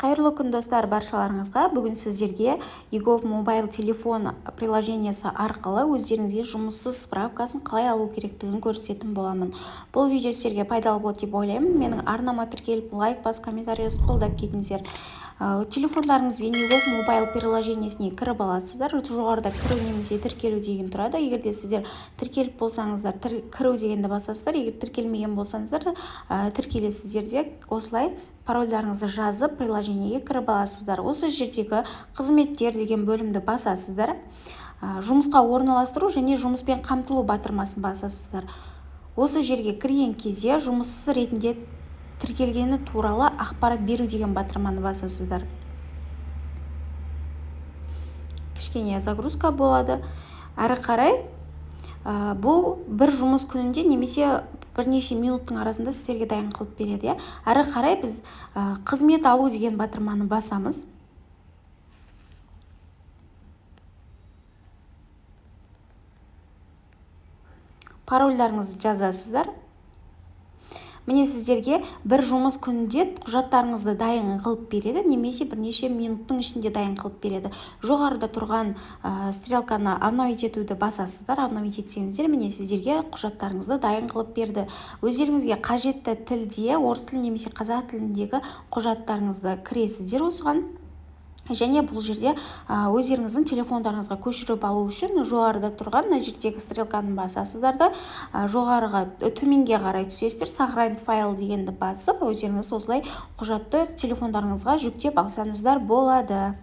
Қайырлы күн достар, баршаларыңызға. Бүгін сіздерге eGov мобайл телефон приложениесі арқылы өздеріңізге жұмыссыз справкасын қалай алу керектігін көрсететін боламын. Бұл видео сіздерге пайдалы болады деп ойлаймын. Менің арнама тіркеліп, лайк бас, комментарий қолдап кетіңіздер. Телефондарыңызбен eGov мобайл приложениесіне кіріп аласыздар. Жоғарыда кіру немесе тіркелу деген тұрады. Егер де сіздер тіркеліп болсаңыздар, кіру дегенді басасыздар. Егер тіркелмеген болсаңыздар, тіркелесіздер де осылай парольдарыңызды жазып приложениеге кіріп аласыздар. Осы жердегі қызметтер деген бөлімді басасыздар. Жұмысқа орналастыру және жұмыспен қамтылу батырмасын басасыздар. Осы жерге кірген кезде жұмыссыз ретінде тіркелгені туралы ақпарат беру деген батырманы басасыздар. Кішкене загрузка болады. Әрі қарай бұл бір жұмыс күнінде немесе бірнеше минуттың арасында сіздерге дайын қылып береді. Әрі қарай біз қызмет алу деген батырманы басамыз. Парольдарыңызды жазасыздар. Міне сіздерге бір жұмыс күнінде құжаттарыңызды дайын қылып береді, немесе бірнеше минуттың ішінде дайын қылып береді. Жоғарыда тұрған стрелканы обновить етуді басасыздар. Обновить етсеңіздер, міне сіздерге құжаттарыңызды дайын қылып берді. Өздеріңізге қажетті тілде, орыс тілі немесе қазақ тіліндегі құжаттарыңызды кіресіздер осыған. Және бұл жерде өздеріңіздің телефондарыңызға көшіріп алу үшін жоғарыда тұрған мына жердегі стрелканы басасыздар да жоғарыға төменге қарай түсесіздер. Сохранить файл дегенді басып, өздеріңіз осылай құжатты телефондарыңызға жүктеп алсаңыздар болады.